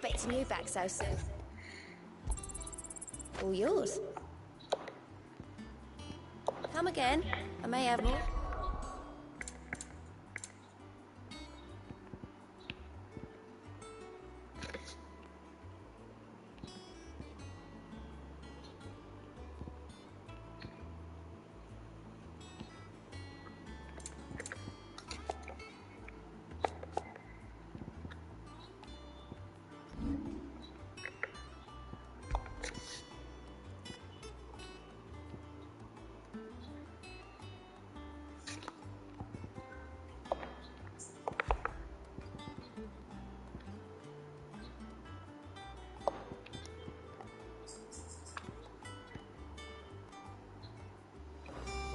Expecting you back so soon. All yours. Come again. I may have more.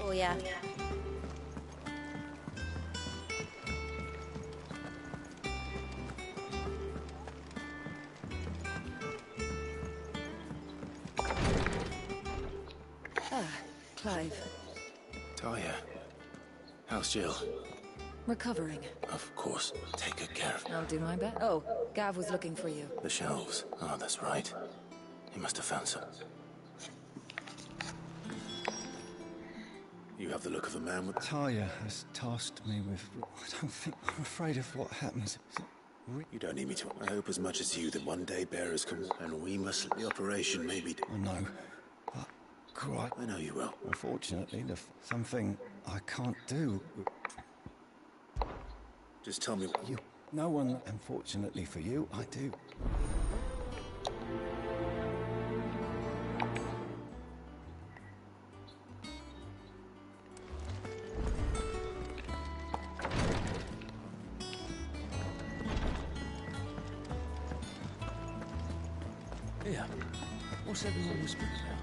Oh, yeah. Ah, Clive. Talia, how's Jill? Recovering. Of course. Take good care of I'll do my best. Oh, Gav was looking for you. the shelves. Oh, that's right. He must have found some. You have the look of a man with... Talia has tasked me with... I don't think... I'm afraid of what happens. You don't need me to. I hope as much as you that one day bearers come and we must... The operation may be... I know. But quite... I know you will. Unfortunately, there's something I can't do. Just tell me... You... No one, unfortunately for you, I do. Yeah. What's everyone whispering about?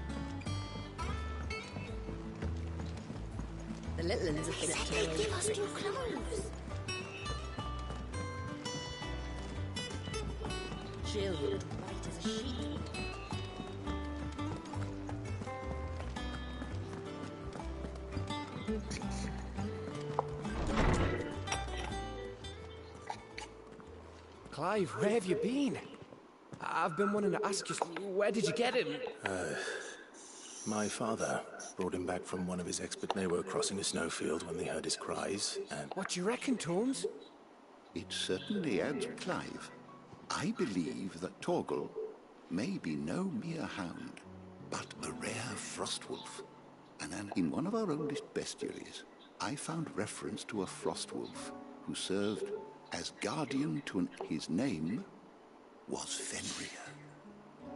The little ones have been acting away. Give us your clothes. Jill, white as a sheet. Clive, where have you been? I've been wanting to ask you, where did you get him? My father brought him back from one of his expert... They were crossing a snowfield when they heard his cries, and... What do you reckon, Tomes? It certainly adds, Clive. I believe that Torgal may be no mere hound, but a rare frostwolf. And in one of our oldest bestiaries, I found reference to a frostwolf who served as guardian to his name was Fenrir.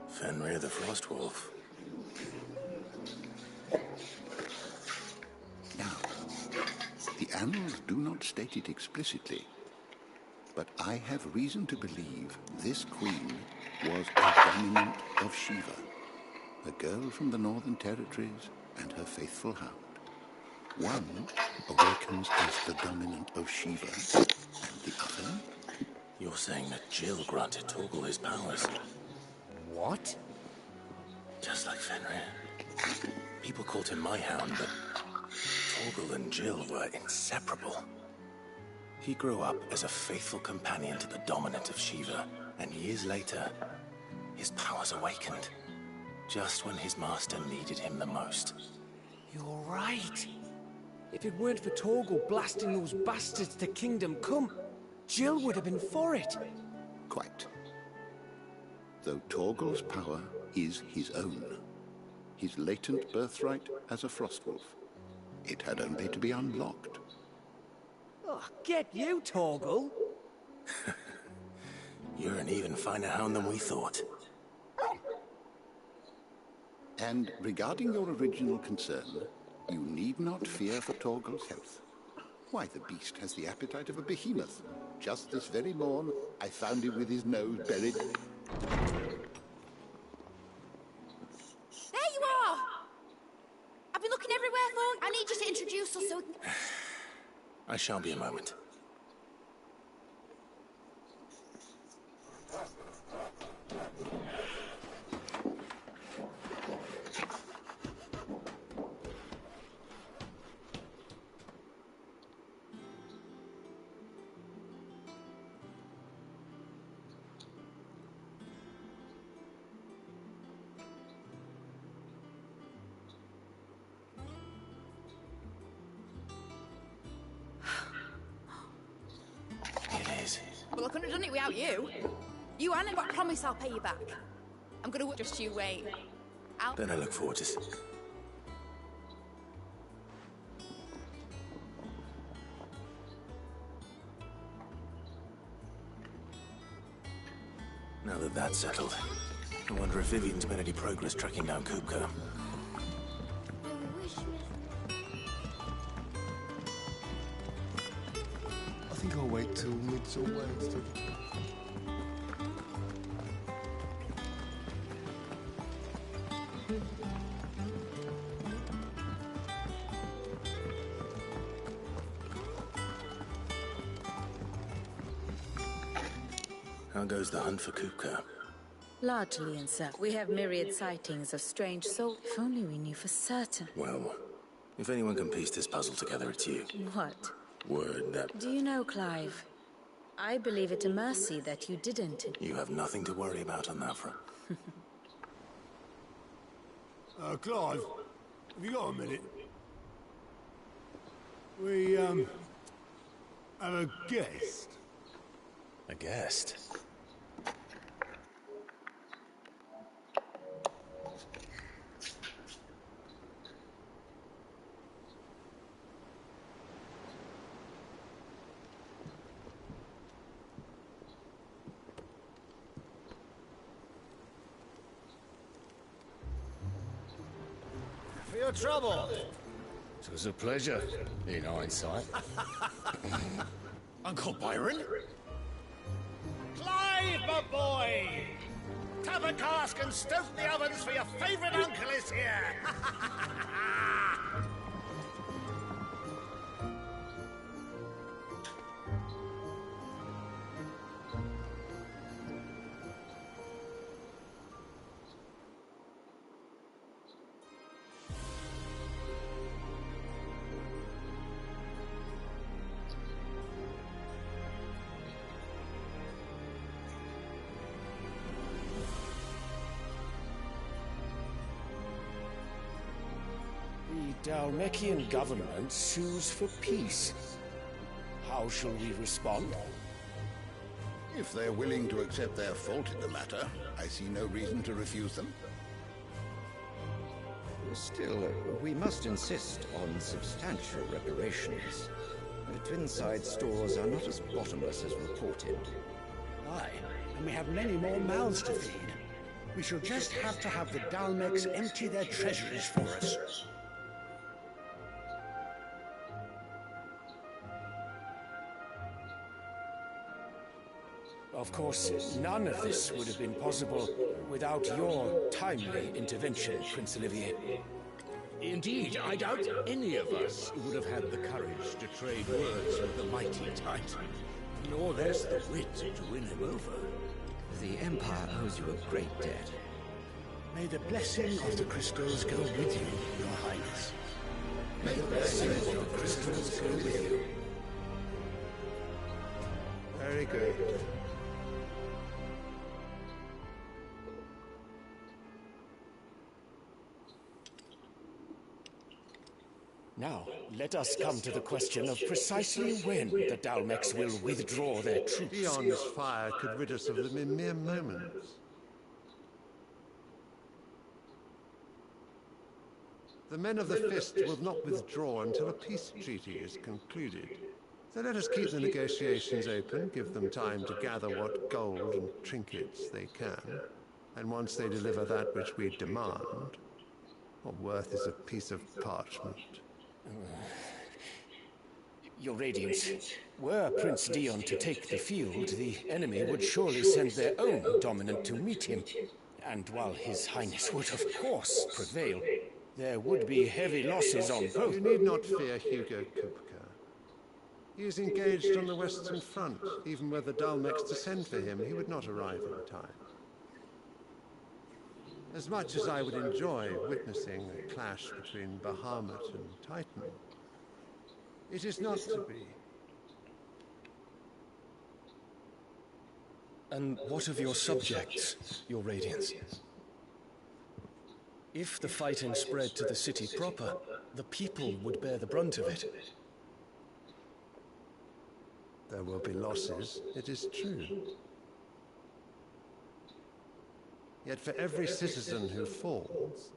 Fenrir the Frostwolf. Now, the annals do not state it explicitly, but I have reason to believe this queen was a dominant of Shiva, a girl from the Northern Territories and her faithful hound. One awakens as the dominant of Shiva, and the other... You're saying that Jill granted Torgal his powers? What? Just like Fenrir. People called him my hound, but Torgal and Jill were inseparable. He grew up as a faithful companion to the dominant of Shiva, and years later, his powers awakened, just when his master needed him the most. You're right. If it weren't for Torgal blasting those bastards to Kingdom Come, Jill would have been for it. Quite. Though Torgal's power is his own, his latent birthright as a frostwolf, it had only to be unlocked. Oh, get you, Torgal. You're an even finer hound than we thought. And regarding your original concern, you need not fear for Torgal's health. Why, the beast has the appetite of a behemoth. Just this very morn, I found him with his nose buried. There you are! I've been looking everywhere for you. I need you to introduce us so... I shall be a moment. I couldn't have done it without you. You and I promise I'll pay you back. I'm gonna just you wait. Then I look forward to Now that that's settled, I wonder if Vivian's made any progress tracking down Kupka. I think I'll wait till Midsummer Wednesday. How goes the hunt for Kupka? Largely in circle. We have myriad sightings of strange souls. If only we knew for certain. Well, if anyone can piece this puzzle together, it's you. What? Word that Do you know, Clive? I believe it a mercy that you didn't. you have nothing to worry about on that front. Clive, have you got a minute? We, have a guest. A guest? For your trouble. It was a pleasure, in hindsight. Uncle Byron? Clive, my boy! Tap a cask and stoke the ovens for your favourite uncle is here! The Dalmekian government sues for peace. How shall we respond? If they're willing to accept their fault in the matter, I see no reason to refuse them. Still, we must insist on substantial reparations. The Twinside stores are not as bottomless as reported. Aye, and we have many more mouths to feed. We shall just have to have the Dalmeks empty their treasuries for us. Of course, none of this would have been possible without your timely intervention, Prince Olivier. Indeed, I doubt any of us would have had the courage to trade words with the mighty Titan. Nor there's the wit to win him over. The Empire owes you a great debt. May the blessing of the crystals go with you, Your Highness. May the blessing of the crystals go with you. Very good. Now, let us come to the question of precisely when the Dalmeks will withdraw their troops. Dion's fire could rid us of them in mere moments. The men of the Fist will not withdraw until a peace treaty is concluded. So let us keep the negotiations open, give them time to gather what gold and trinkets they can. And once they deliver that which we demand, what worth is a piece of parchment? Your Radiance, were Prince Dion to take the field, the enemy would surely send their own dominant to meet him. And while His Highness would of course prevail, there would be heavy losses on both. You need not fear Hugo Kupka. He is engaged on the Western Front. Even were the Dalmeks to send for him, he would not arrive in time. As much as I would enjoy witnessing a clash between Bahamut and Titan, it is not to be. And what of your subjects, Your Radiance? If the fighting spread to the city proper, the people would bear the brunt of it. There will be losses, it is true. Yet for every citizen who falls,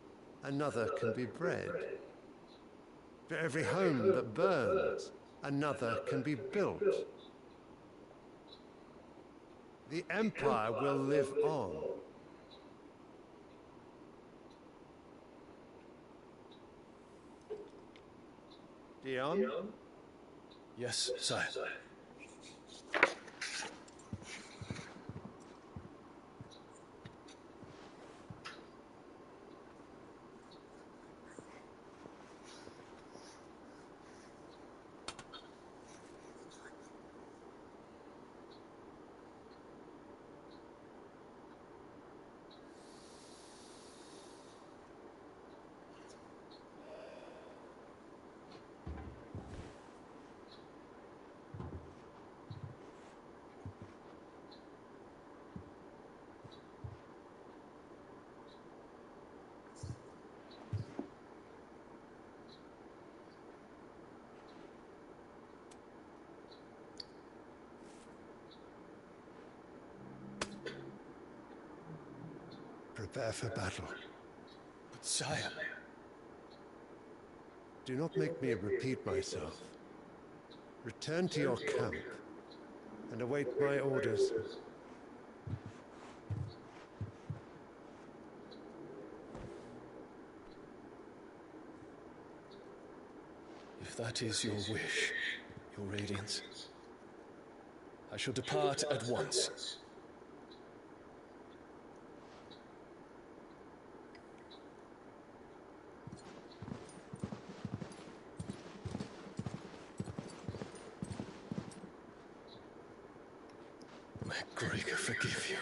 another can be bred. For every home that burns, another can be built. The Empire will live on. Dion? Yes, sire. Prepare for battle. But sire... Do not make me repeat myself. Return to your camp and await my orders. If that is your wish, your Radiance, I shall depart at once. MacGregor forgive you.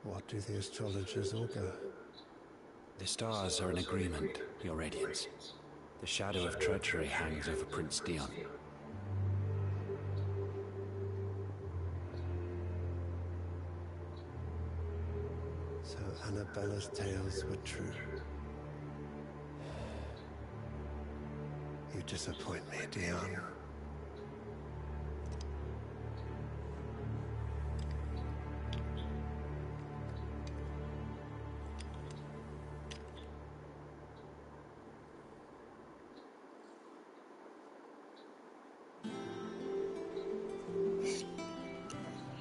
What do the astrologers augur? The stars are in agreement, Your Radiance. The shadow of treachery hangs over Prince Dion. So Annabella's tales were true. You disappoint me, Dion.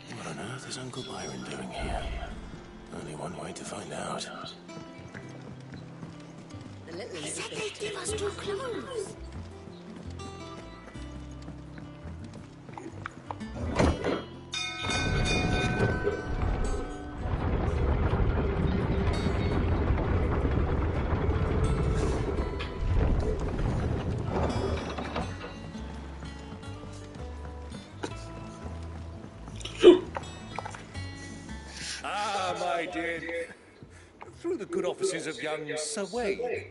What on earth is Uncle Byron doing here? Only one way to find out. He said they'd give us your clothes. My dear, through the good offices of young Sir Wayne.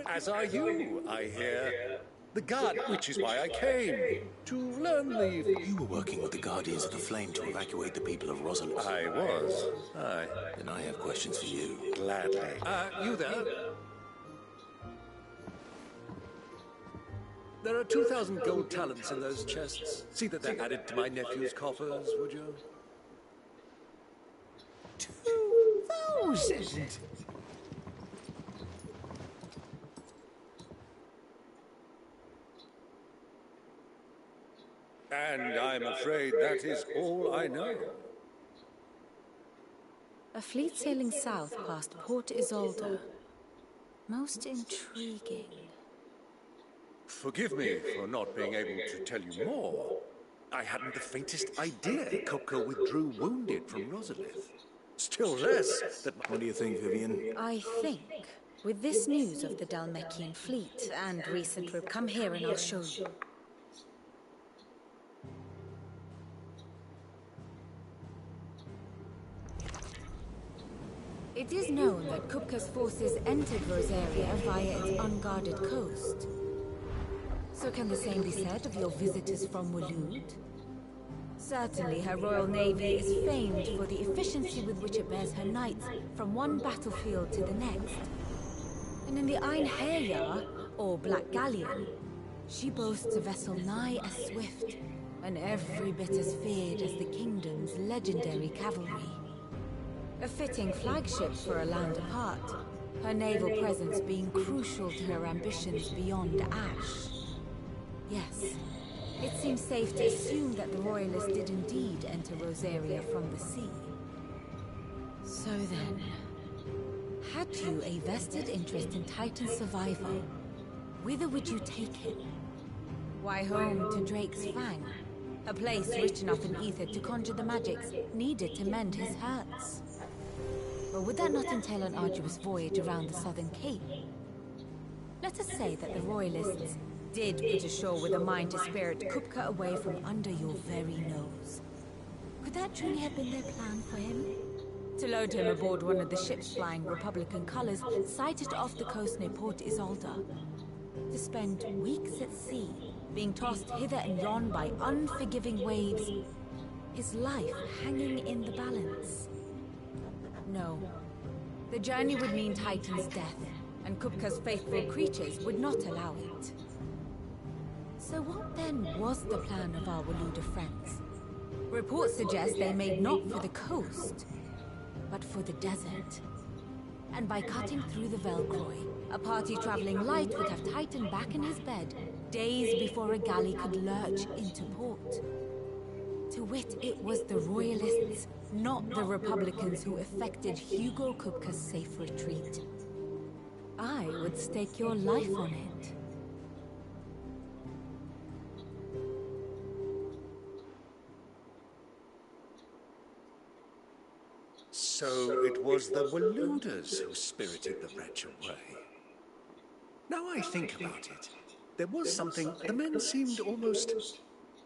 As are you, I hear. The Guard, which is why I came. To learn the... You were working with the Guardians of the Flame to evacuate the people of Rosalind. I was. Aye. Then I have questions for you. Gladly. You there? There are 2,000 gold talents in those chests. See that they're added to my nephew's coffers, would you? 2,000? And I'm afraid that is all I know. A fleet sailing south past Port Isolde. Most intriguing. Forgive me for not being able to tell you more. I hadn't the faintest idea Kopka withdrew wounded from Rosalith. Still less that... What do you think, Vivian? I think, with this news of the Dalmekian fleet and recent... Come here and I'll show you. It is known that Kupka's forces entered Rosaria via its unguarded coast. So can the same be said of your visitors from Waloed? Certainly, her Royal Navy is famed for the efficiency with which it bears her knights from one battlefield to the next. And in the Einherjar, or Black Galleon, she boasts a vessel nigh as swift, and every bit as feared as the kingdom's legendary cavalry. A fitting flagship for a land apart, her naval presence being crucial to her ambitions beyond Ash. Yes, it seems safe to assume that the Royalists did indeed enter Rosaria from the sea. So then, had you a vested interest in Titan's survival, whither would you take him? Why, home to Drake's Fang, a place rich enough in ether to conjure the magics needed to mend his hurts. But would that not entail an arduous voyage around the southern cape? Let us say that the Royalists did put ashore with a mind to spirit Kupka away from under your very nose. Could that truly have been their plan for him? To load him aboard one of the ships flying Republican colors sighted off the coast near Port Isolde. To spend weeks at sea, being tossed hither and yon by unforgiving waves, his life hanging in the balance. No. The journey would mean Titan's death, and Kupka's faithful creatures would not allow it. So what then was the plan of our Waluda friends? Reports suggest they made not for the coast, but for the desert. And by cutting through the Velcroy, a party traveling light would have Titan back in his bed days before a galley could lurch into port. To wit, it was the Royalists, not the Republicans, who effected Hugo Kupka's safe retreat. I would stake your life on it. So it was the Waludas who spirited the wretch away. Now I think about it, there was something. The men seemed almost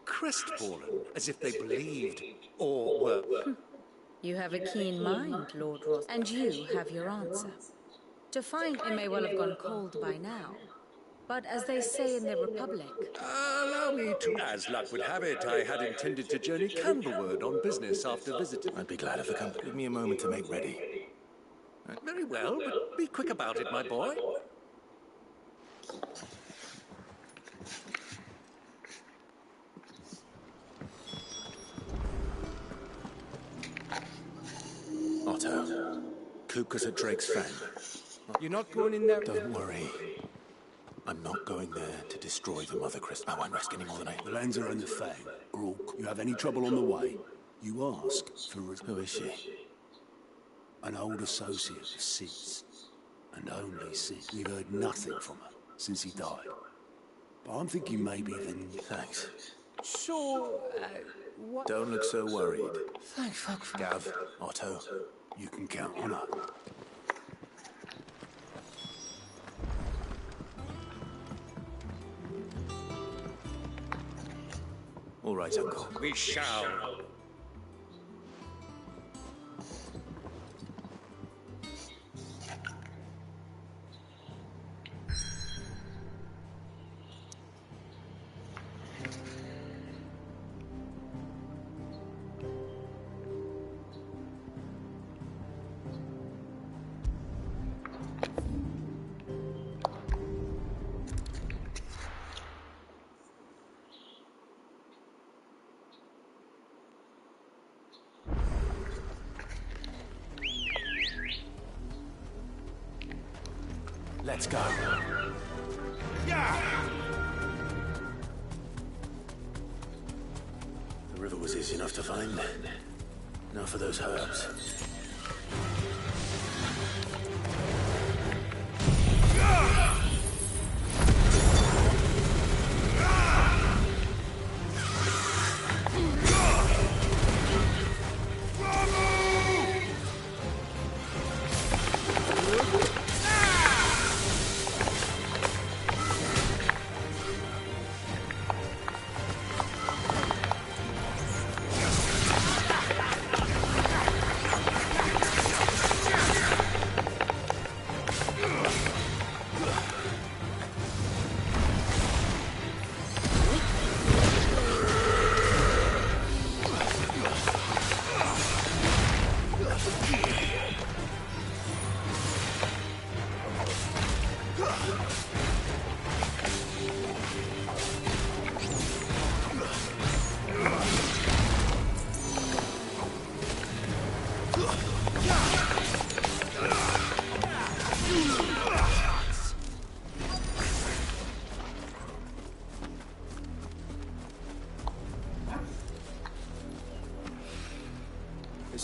crestfallen, as if they believed, or were... You have a keen mind, Lord Ross, and you have your answer. To find it may well have gone cold by now. But as they say in the Republic... Allow me to... As luck would have it, I had intended to journey Candlewood on business after visiting... I'd be glad of the company. Give me a moment to make ready. Very well, but be quick about it, my boy. Otto, Kupka's at Drake's Fang. You're not going in there? Don't worry. I'm not going there to destroy the Mother Crystal. I won't risk any more than I... The lands are in the Fang. Rook, you have any trouble on the way, you ask for... Who is she? An old associate of Sid's. And only Sid. We've heard nothing from her since he died. But I'm thinking maybe then... Thanks. So, what... Don't look so worried. Thank fuck for... Gav, Otto. You can count on her. All right, Uncle. We shall. Let's go. Yeah! The river was easy enough to find. Now for those herbs.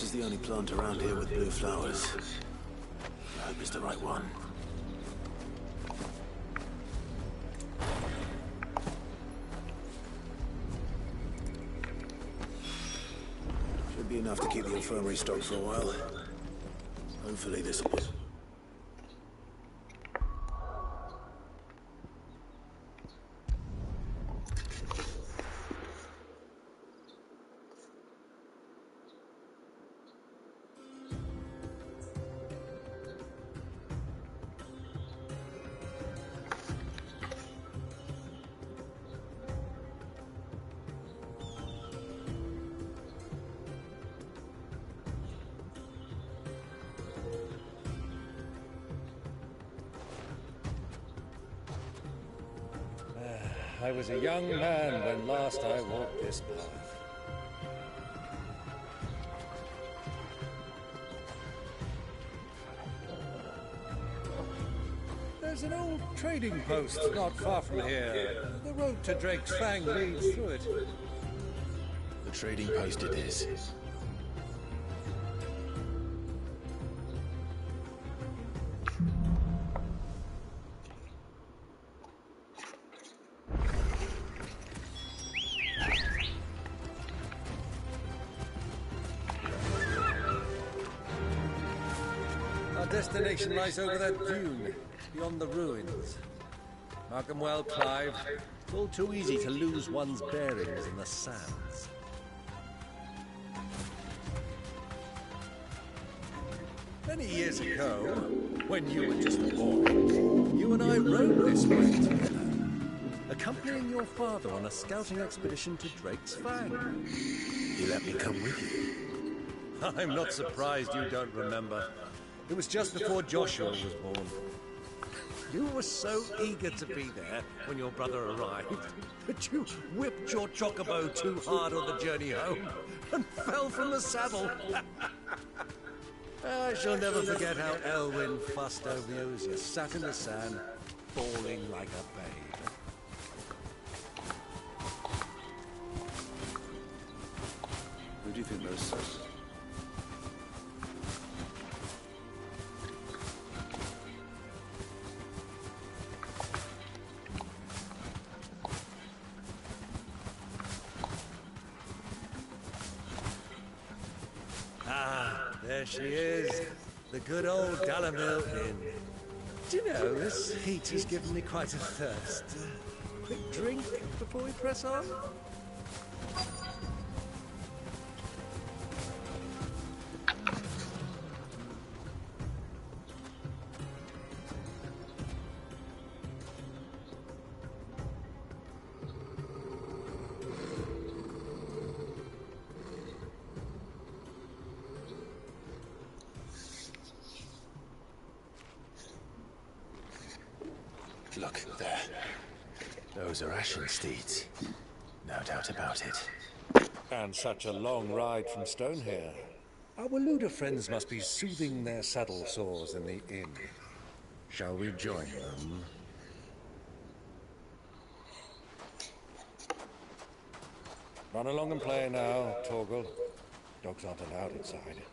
is the only plant around here with blue flowers. I hope it's the right one. Should be enough to keep the infirmary stocked for a while. Hopefully this will... I was a young man when last I walked this path. There's an old trading post not far from here. The road to Drake's Fang leads through it. The trading post it is. Destination lies over that dune, beyond the ruins. Mark 'em well, Clive. It's all too easy to lose one's bearings in the sands. Many years ago, when you were just a boy, you and I rode this way together, accompanying your father on a scouting expedition to Drake's Fang. He let me come with you. I'm not surprised you don't remember. It was just before Joshua was born. You were so eager to be there when your brother arrived that you whipped your chocobo too hard on the journey home and fell from the saddle. I shall never forget how Elwyn fussed over you as you sat in the sand, bawling like a babe. Who do you think those are? There she is, the good old Dalamil Inn. Do you know, this heat has given me quite a thirst. Quick drink before we press on? Look, there. Those are Ashen steeds. No doubt about it. And such a long ride from Stonehair. Our Waluda friends must be soothing their saddle sores in the inn. Shall we join them? Run along and play now, Torgal. Dogs aren't allowed inside.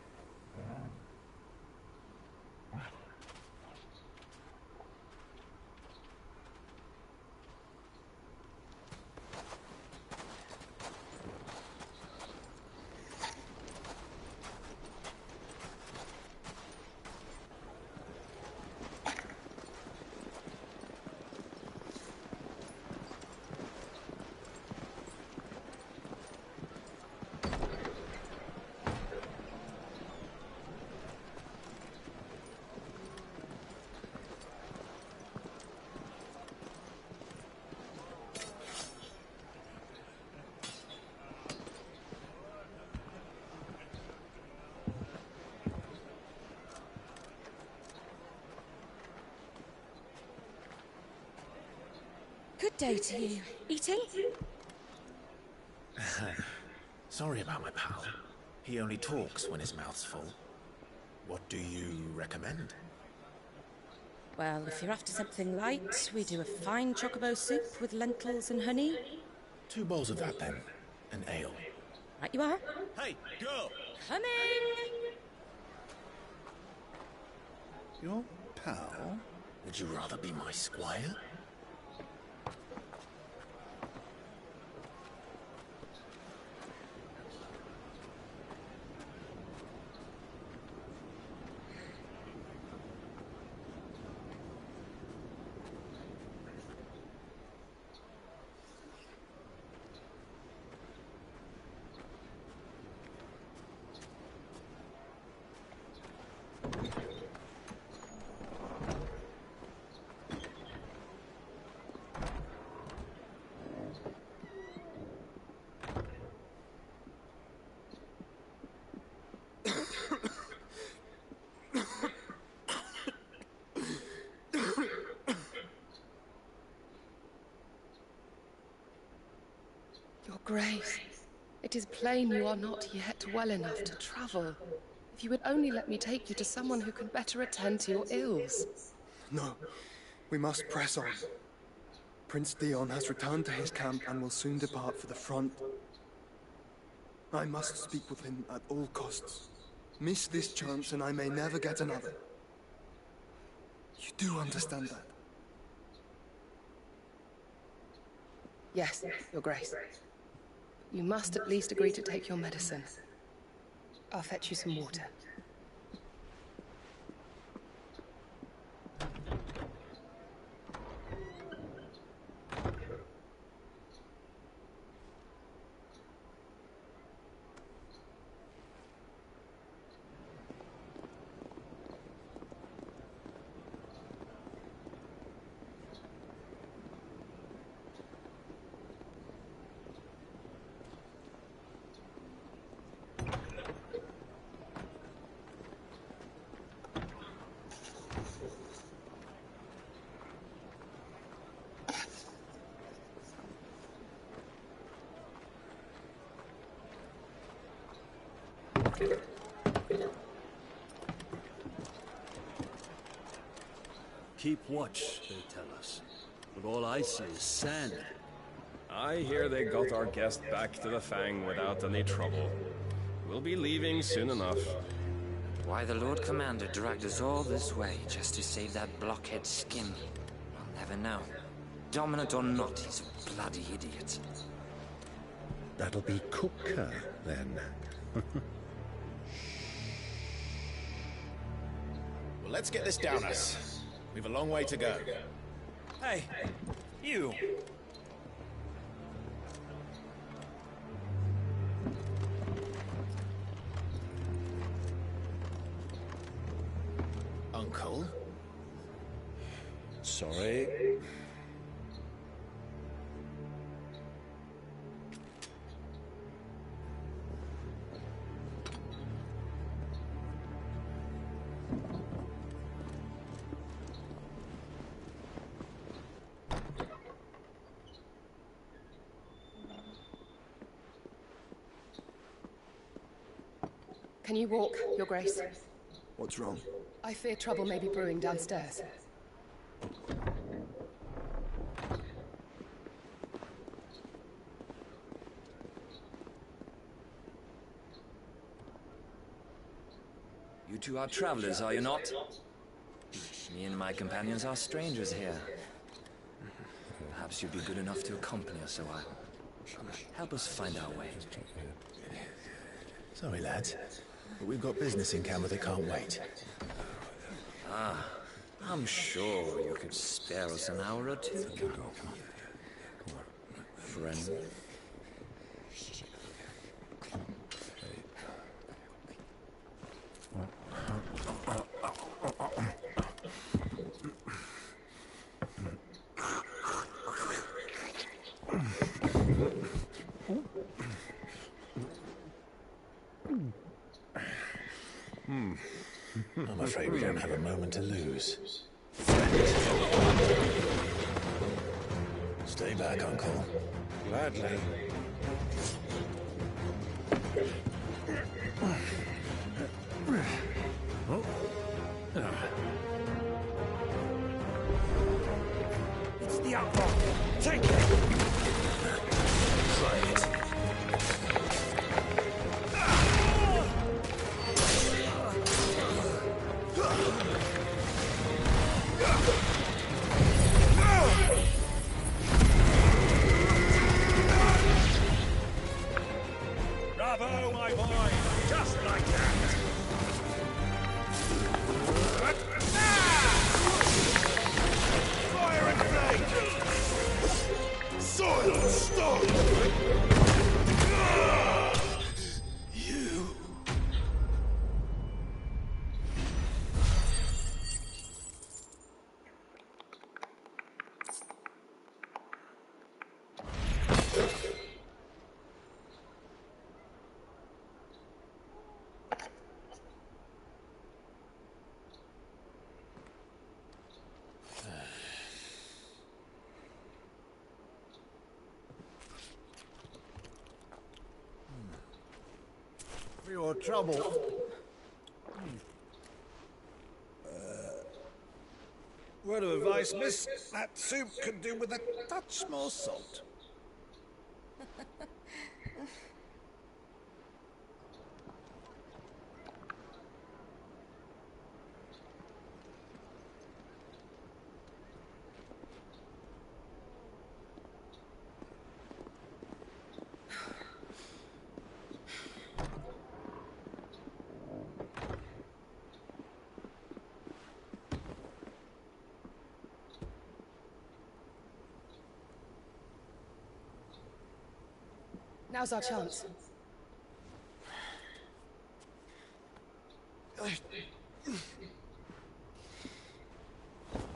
Good day to you. Eating? Sorry about my pal. He only talks when his mouth's full. What do you recommend? Well, if you're after something light, we do a fine chocobo soup with lentils and honey. 2 bowls of that then. An ale. Right you are. Hey, girl! Coming! Your pal? Would you rather be my squire? Your Grace, it is plain you are not yet well enough to travel. If you would only let me take you to someone who can better attend to your ills. No, we must press on. Prince Dion has returned to his camp and will soon depart for the front. I must speak with him at all costs. Miss this chance and I may never get another. You do understand that? Yes, Your Grace. You must at least agree to take your medicine. I'll fetch you some water. Keep watch, they tell us. But all I see is sand. I hear they got our guest back to the Fang without any trouble. We'll be leaving soon enough. Why the Lord Commander dragged us all this way just to save that blockhead skin, I'll never know. Dominant or not, he's a bloody idiot. That'll be Cooker, then. Well, let's get this down us. We've a long way to go. Hey, you! Uncle? Sorry. Can you walk, Your Grace? What's wrong? I fear trouble may be brewing downstairs. You two are travelers, are you not? Me and my companions are strangers here. Perhaps you'd be good enough to accompany us a while. Help us find our way. Sorry, lads, but we've got business in camera that can't wait. Ah, I'm sure you could spare us an hour or two. Friend. I'm afraid we don't have a moment to lose. Stay back, Uncle. Gladly. It's the outlaw! Take it! Try it. soiled stone! You... For your trouble. Word of advice, miss. That soup could do with a touch more salt. Now's our chance.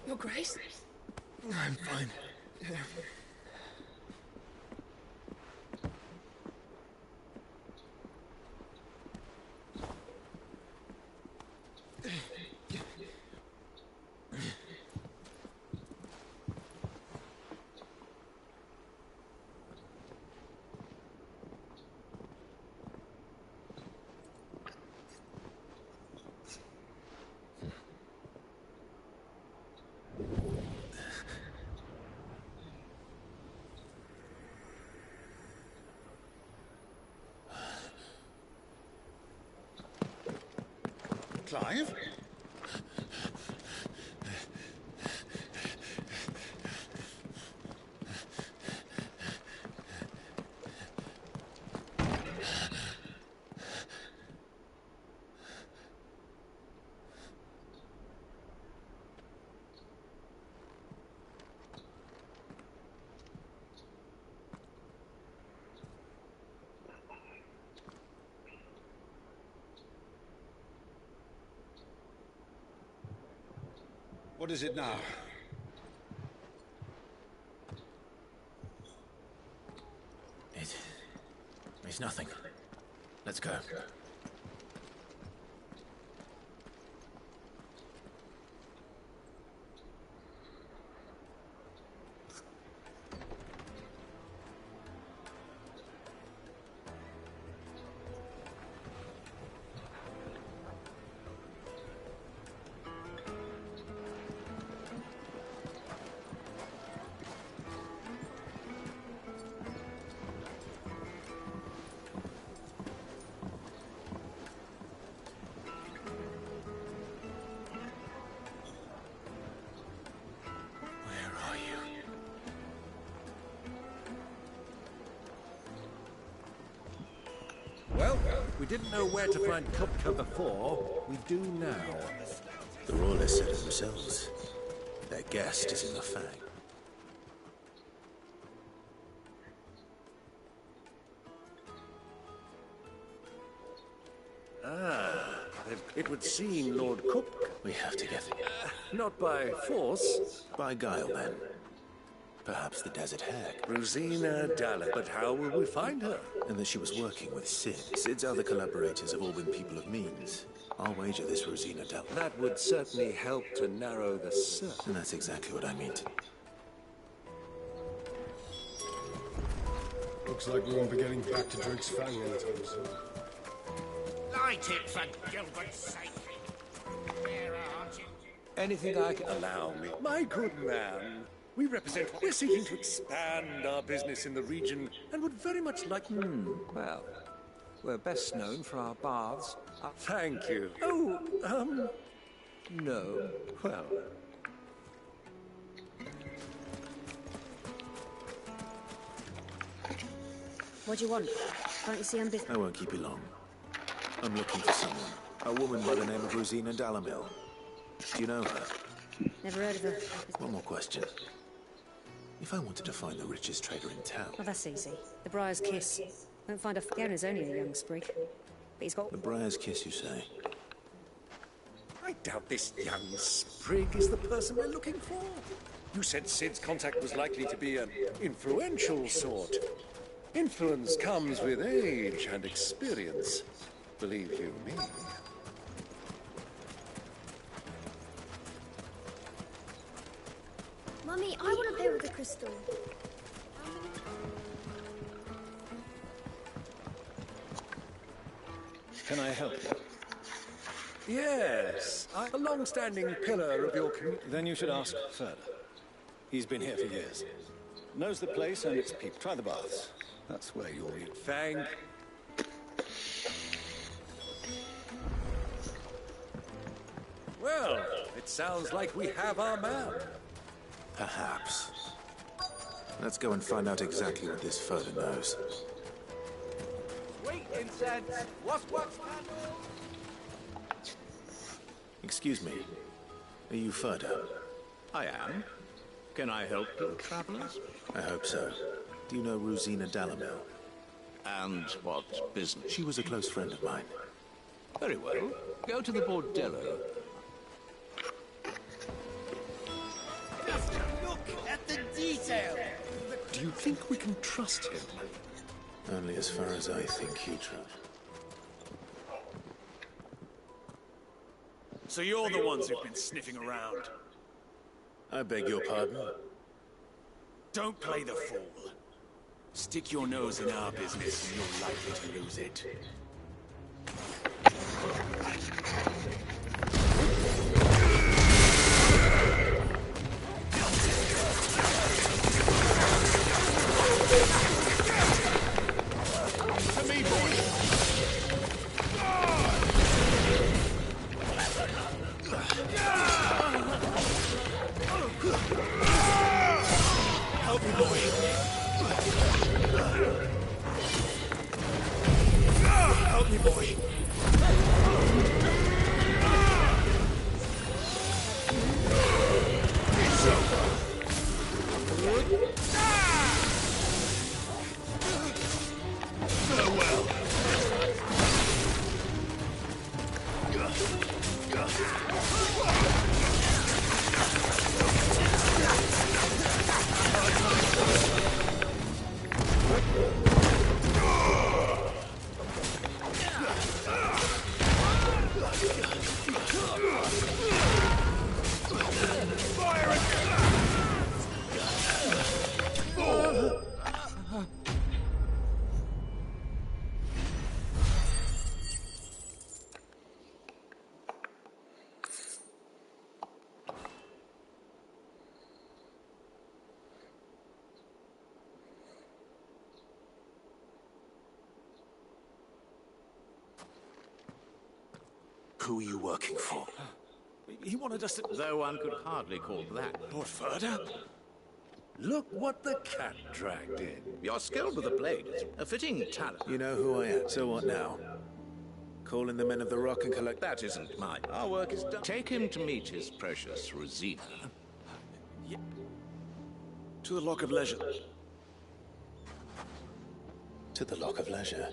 Your Grace? I'm fine. Yeah. Clive? What is it now? It's nothing. Let's go. Well, we didn't know where to find Kupka before. We do now. The Royalists said it themselves. Their guest is in the Fang. Ah, it would seem Lord Cook. We have to get there. Not by force. By guile, then. Perhaps the Desert Hag. Rosina Dalla. But how will we find her? And that she was working with Sid. Sid's other collaborators have all been people of means. I'll wager this Rosina Dalla. That would certainly help to narrow the search. And that's exactly what I mean to. Looks like we won't be getting back to Drake's Fang anytime soon. Light it, for Gilbert's sake. There, aren't you? Anything I can allow me. My good man. We represent. We're seeking to expand our business in the region and would very much like. Well, we're best known for our baths. Thank you. Oh, no. Well. What do you want? Can't you see I'm busy? I won't keep you long. I'm looking for someone. A woman by the name of Rosina Dallamil. Do you know her? Never heard of her. One more question. If I wanted to find the richest trader in town... Oh, that's easy. The Briar's Kiss. Won't find a Garen's only a young sprig. But he's got... The Briar's Kiss, you say? I doubt this young sprig is the person we're looking for. You said Sid's contact was likely to be an influential sort. Influence comes with age and experience, believe you me. Mummy, I want to play with the crystal. Can I help you? Yes, a long-standing pillar of your community. Then you should ask further. He's been here for years. Knows the place and its people. Try the baths. That's where you'll be. Fang. Well, it sounds like we have our man. Perhaps. Let's go and find out exactly what this Further knows. Sweet incense! What's Excuse me. Are you Further? I am. Can I help you, travelers? I hope so. Do you know Rosina Dalamel? And what business? She was a close friend of mine. Very well. Go to the bordello. Just look at the detail! Do you think we can trust him? Only as far as I think you trust. So you're the ones who've been sniffing around? I beg your pardon? Don't play the fool. Stick your nose in our business and you're likely to lose it. To me, boy! Help me, boy! Help me, boy! It's over! Farewell! Who are you working for? He wanted us to... Though one could hardly call that. Lord Further? Look what the cat dragged in. Your skill with the blade is a fitting talent. You know who I am, so what now? Call in the men of the Rock and collect... That isn't mine. Our work is done. Take him to meet his precious Rosina. Yeah. To the Lock of Leisure. To the Lock of Leisure.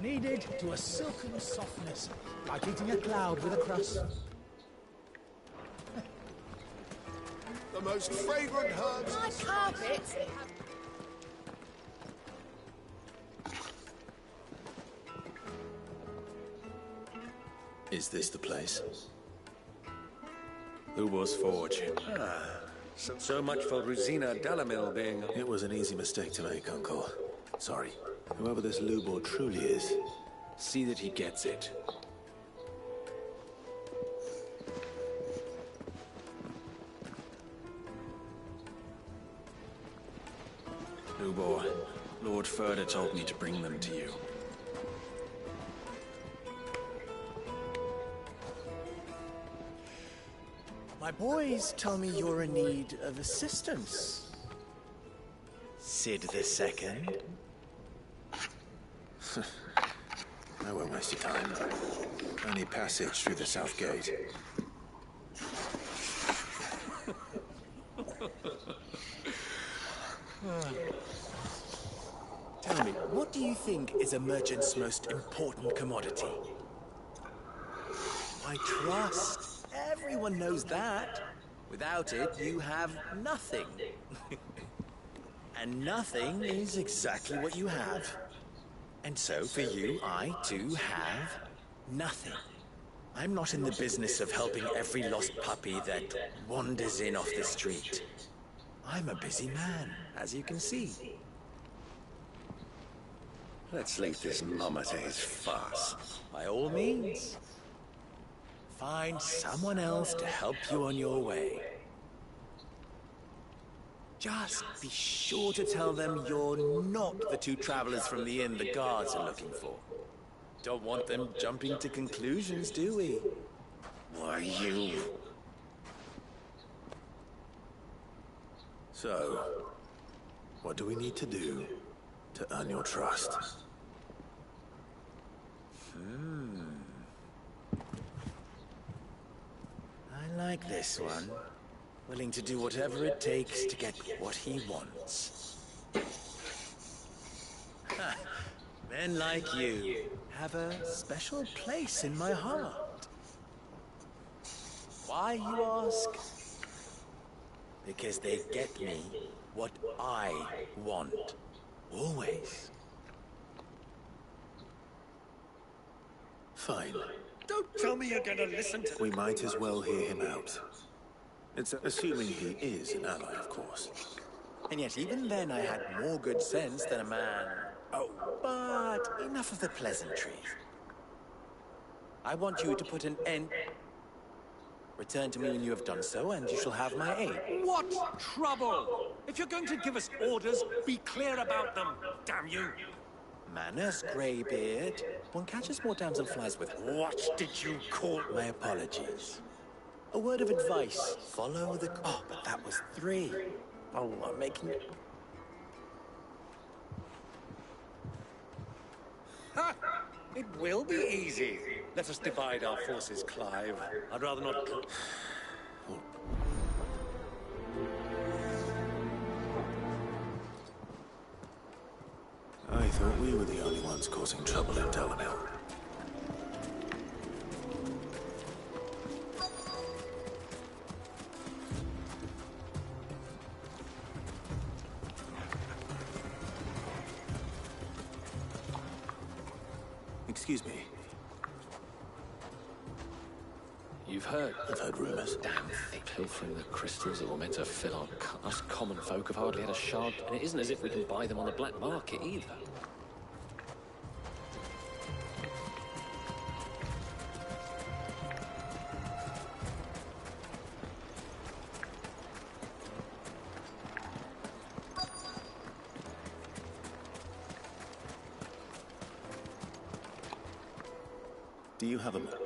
Kneaded to a silken softness, like eating a cloud with a crust. The most fragrant herbs... My carpet! Is this the place? Lubo's Forge. So much for Rosina Dalamil being... It was an easy mistake to make, Uncle. Sorry. Whoever this Lubor truly is, see that he gets it. Lubor, Lord Further told me to bring them to you. My boys tell me you're in need of assistance. Sid II. I won't waste your time. Only passage through the south gate. Tell me, what do you think is a merchant's most important commodity? Why, trust. Everyone knows that. Without it, you have nothing. And nothing is exactly what you have. And so, for you, I, too, have nothing. I'm not in the business of helping every lost puppy that wanders in off the street. I'm a busy man, as you can see. Let's leave this mama to his farce. By all means. Find someone else to help you on your way. Just be sure to tell them you're not the two travelers from the inn the guards are looking for. Don't want them jumping to conclusions, do we? Why, you... So, what do we need to do to earn your trust? I like this one. Willing to do whatever it takes to get what he wants. Men like you have a special place in my heart. Why, you ask? Because they get me what I want. Always. Fine. Don't tell me you're gonna listen to... We might as well hear him out. It's assuming he is an ally, of course. And yet even then I had more good sense than a man. Oh, but enough of the pleasantries. I want you to put an end... Return to me when you have done so, and you shall have my aid. What trouble? If you're going to give us orders, be clear about them, damn you. Manners, Greybeard. One catches more damselflies with... What did you call... My apologies. A word of advice. Follow the... Oh, but that was 3. Oh, I'm making... Ha! It will be easy. Let us divide our forces, Clive. I'd rather not... I thought we were the only ones causing trouble in Delamil. Excuse me. You've heard? I've heard rumors. Damn thing. Pilfering the crystals that were meant to fill our... Us common folk have hardly had a shard, and it isn't as if we can buy them on the black market either. Do you have a map?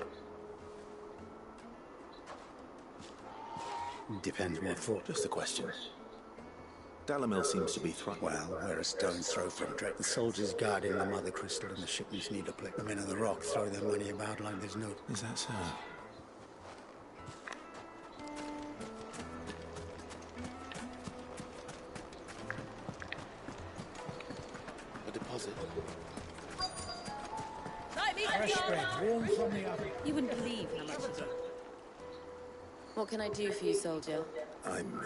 Depends what for. Just a question. Delamil seems to be thriving. Well, we're a stone's throw from Drake. The soldiers guarding the mother crystal and the shipments need to play them into the rock, throw their money about like there's no... Is that so? A deposit. Fresh bread, warm from the oven. You wouldn't believe how much you do. What can I do for you, soldier? I'm...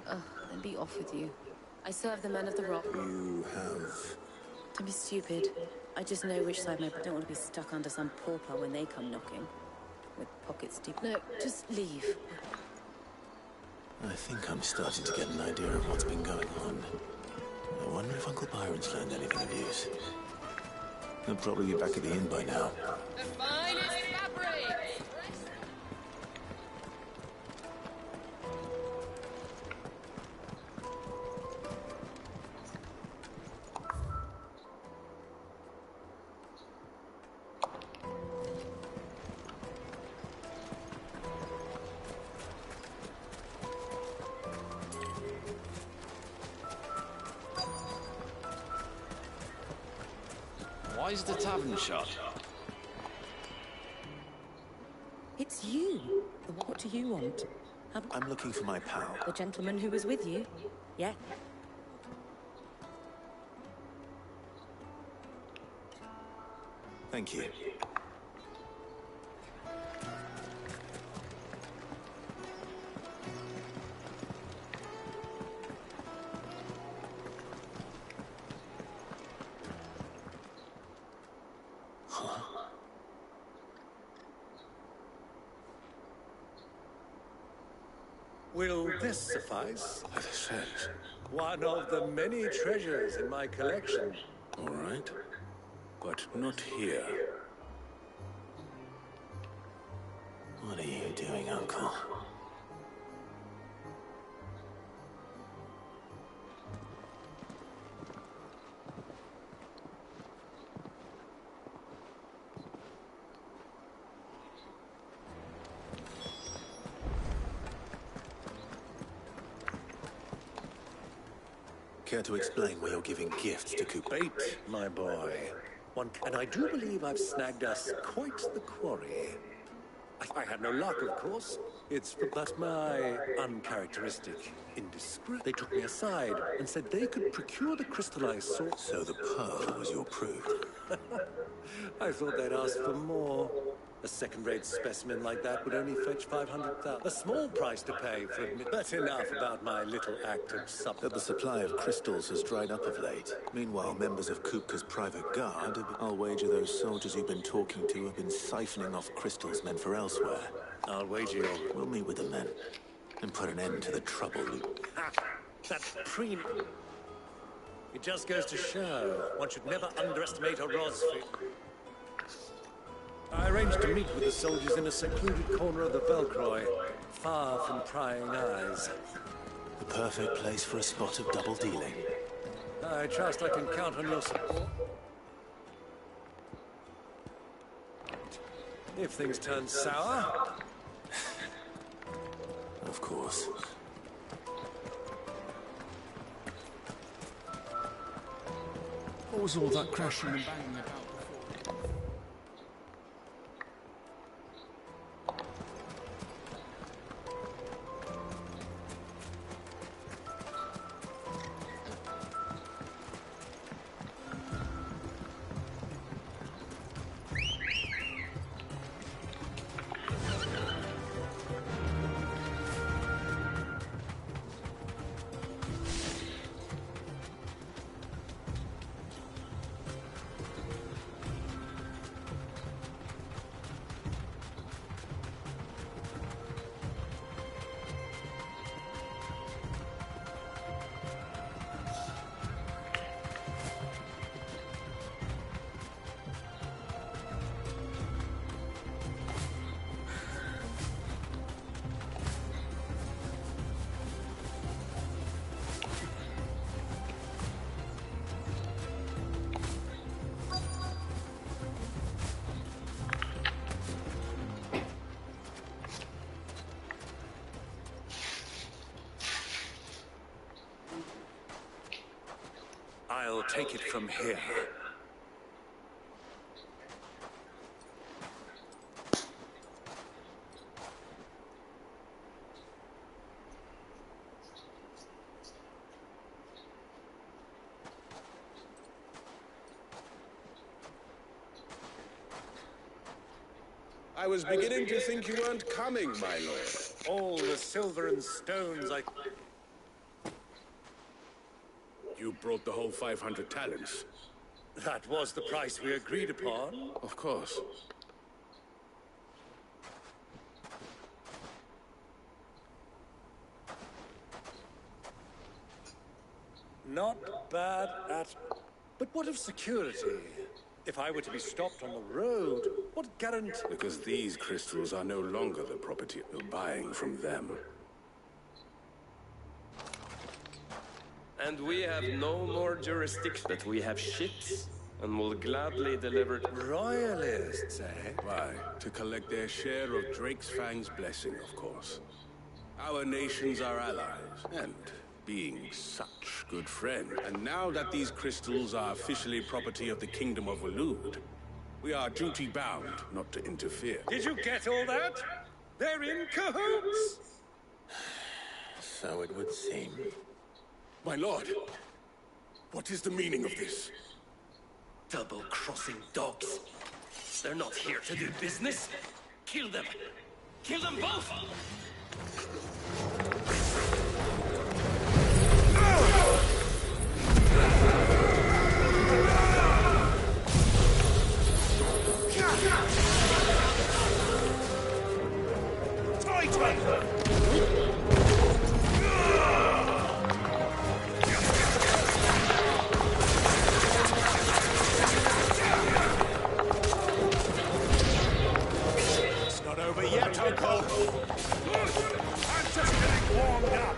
Oh, then be off with you. I serve the men of the rock. You have... Don't be stupid. I just know which side my... I don't want to be stuck under some pauper when they come knocking. With pockets deep... No, just leave. I think I'm starting to get an idea of what's been going on. I wonder if Uncle Byron's learned anything of use. He'll probably be back at the inn by now. The finest fabric! Why is the tavern shut? It's you. What do you want? I'm looking for my pal. The gentleman who was with you? Yeah. Thank you. Will this suffice? What is it? One of the many treasures in my collection. All right. But not here. What are you doing, Uncle? Care to explain why you're giving gifts to Coop? Bait, my boy. And I do believe I've snagged us quite the quarry. I had no luck, of course. But my uncharacteristic indiscretion. They took me aside and said they could procure the crystallized sword. So the pearl was your proof. I thought they'd ask for more. A second-rate specimen like that would only fetch 500,000. A small price to pay for admit. But enough about my little act of That the supply of crystals has dried up of late. Meanwhile, members of Kupka's private guard, I'll wager those soldiers you've been talking to have been siphoning off crystals meant for elsewhere. I'll wager you'll... We'll meet with the men and put an end to the trouble. That's premium. It just goes to show one should never underestimate a Rosfield. I arranged to meet with the soldiers in a secluded corner of the Velcroy, far from prying eyes. The perfect place for a spot of double dealing. I trust I can count on your support. If things turn sour... Of course. What was all that crashing and banging about before? I'll take it from here. I was beginning to think you weren't coming, my lord. All the silver and stones I... You brought the whole 500 talents. That was the price we agreed upon. Of course. Not bad at... But what of security? If I were to be stopped on the road, what guarantee? Because these crystals are no longer the property you're buying from them. And we have no more jurisdiction, but we have ships, and will gladly deliver... Royalists, eh? Why? To collect their share of Drake's Fang's blessing, of course. Our nations are allies, and being such good friends. And now that these crystals are officially property of the Kingdom of Waloed, we are duty-bound not to interfere. Did you get all that? They're in cahoots! So it would seem. My lord, what is the meaning of this? Double-crossing dogs. They're not here to do business. Kill them. Kill them both! It's not over yet, Uncle. I'm just getting warmed up.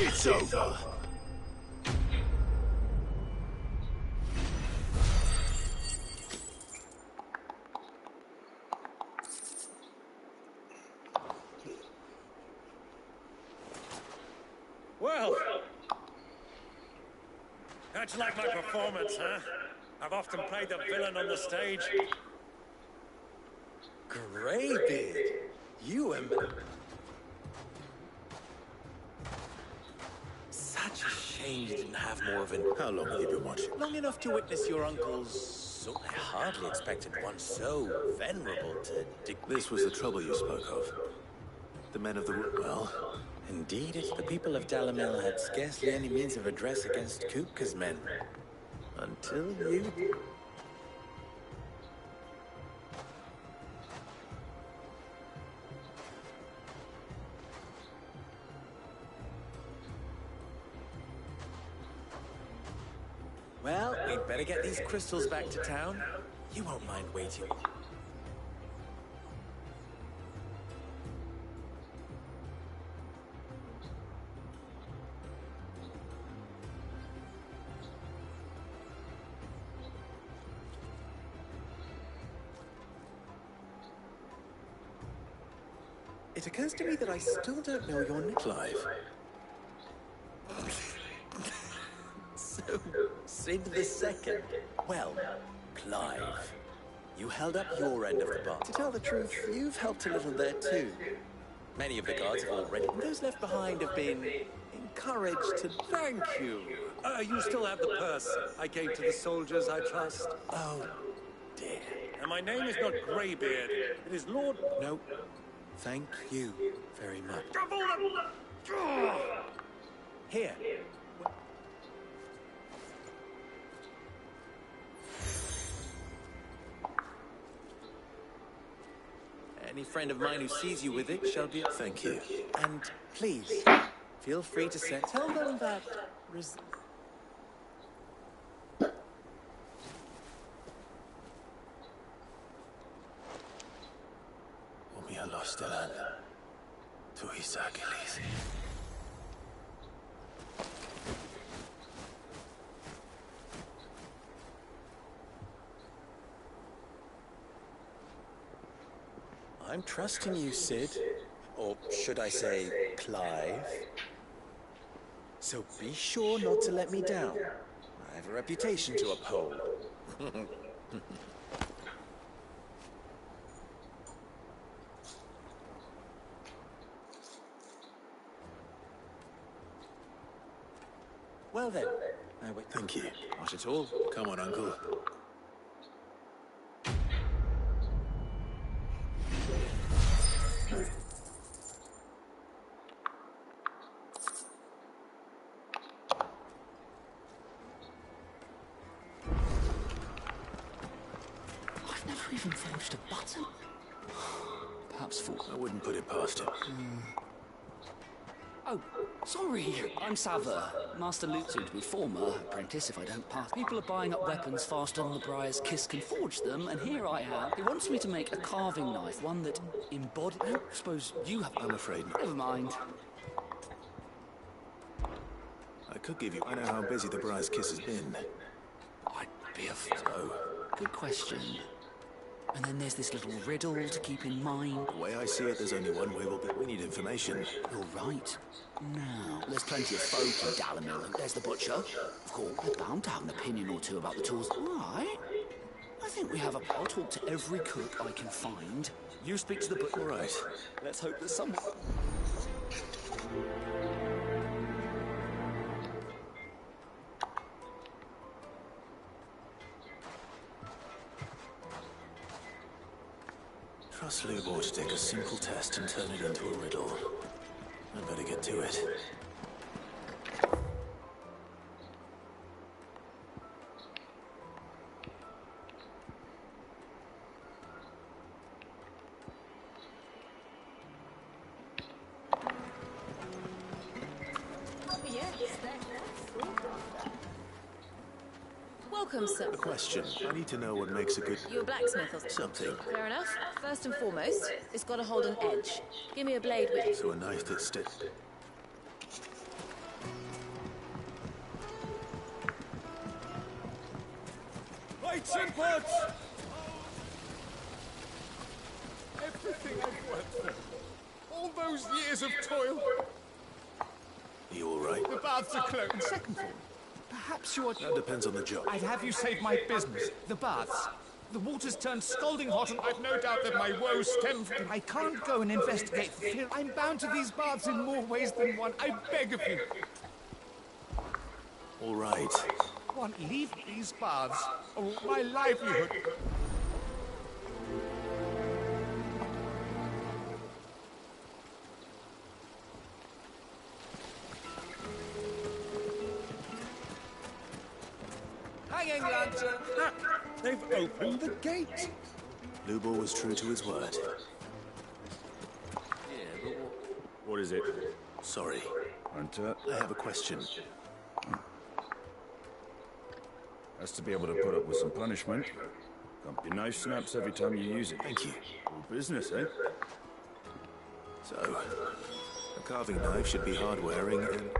It's over. Well, how'd you like my performance, huh? I've often played the villain on the stage. Greybeard, you and... Such a shame you didn't have more of an... How long have you been watching? Long enough to witness your uncle's... I hardly expected one so venerable to... This was the trouble you spoke of. The men of the... Well... Indeed, it's the people of Dalamel had scarcely any means of redress against Kupka's men. Until you... Well, we'd better get these crystals back to town. You won't mind waiting. It occurs to me that I still don't know your name. Clive. So, Sid the Second. Well, Clive, you held up your end of the bar. To tell the truth, you've helped a little there too. Many of the guards have already... Those left behind have been encouraged to... Thank you. You still have the purse I gave to the soldiers, I trust. Oh, dear. And my name is not Greybeard. It is Lord... No. Thank you very much. Here. Any friend of mine who sees you with it shall be... Thank you. And please, feel free to say... Tell them that... Dylan. Tu Isagelis. I'm trusting you, Sid. Or should I say, Clive? So be sure not to let me down. I have a reputation to uphold. Well then, I wait. Thank you. Not at all. Come on, Uncle. I've never even forged a button. Perhaps for... I wouldn't put it past him. Oh, sorry. I'm Sava, Master Loot, soon to be former apprentice if I don't pass. People are buying up weapons faster than the Briar's Kiss can forge them, and here I am. He wants me to make a carving knife, one that embodies... I suppose you have... I'm afraid not. Never mind. I could give you... I know how busy the Briar's Kiss has been. I'd be a... So... Good question. And then there's this little riddle to keep in mind. The way I see it, there's only one way we need information. You're right. Now, there's plenty of folk in Dalamil, and there's the butcher. Of course, they're bound to have an opinion or two about the tools. Right. I think we have a... I'll talk to every cook I can find. You speak to the butcher. All right. Let's hope there's someone... Trust Lubor to take a simple test and turn it into a riddle. I better get to it. Welcome, sir. A question. I need to know what makes a good... You're a blacksmith or something. Fair enough. First and foremost, it's got to hold an edge. Give me a blade which... So a knife that sticks... Lights and pots! Everything I've worked for. All those years of toil. Are you all right? The baths are closed. Second floor. Perhaps you are... That depends on the job. I'd have you save my business. The baths. The water's turned scalding hot and I've no doubt that my woes stem from... I can't go and investigate for fear I'm bound to these baths in more ways than one. I beg of you. All right. One, leave these baths, or my livelihood. Hanging lantern! They've opened the gate! Lubor was true to his word. Yeah, but what is it? Sorry. Hunter? I have a question. Has to be able to put up with some punishment. Can't be knife snaps every time you use it. Thank you. All business, eh? So, a carving knife should be hard-wearing and...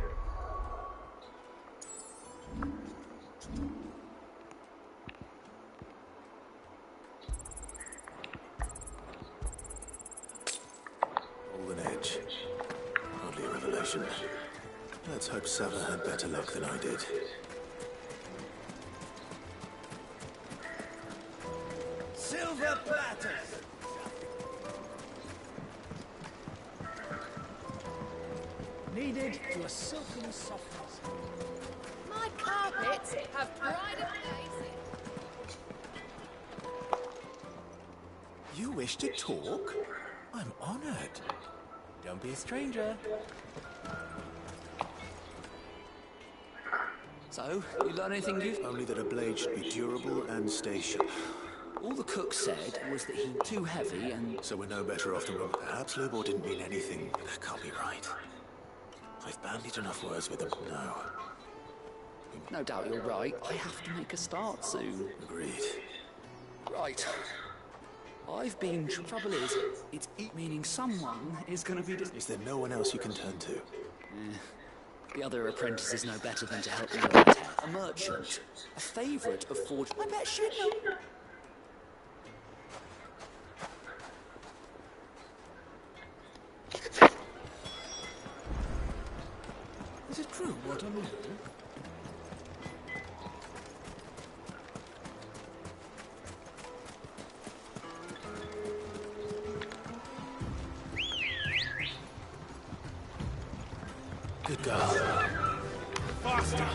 Hold an edge. Hardly a revelation. Let's hope Sava had better luck than I did. Silver platters! Needed to a silken softness. My carpets have brighter places. You wish to talk? I'm honored. Don't be a stranger. So, you learn anything new? Only that a blade should be durable and stay sharp. All the cook said was that he's too heavy and... So we're no better off than when perhaps Lobor didn't mean anything. That can't be right. I've bandied enough words with them. No. No doubt you're right. I have to make a start soon. Agreed. Right. I've been... Trouble is, it's meaning someone is going to be... Is there no one else you can turn to? The other apprentices know better than to help me with my test. A merchant. A favourite of Forge... I bet she'd know... Is it true what I'm hearing? Good girl. Faster!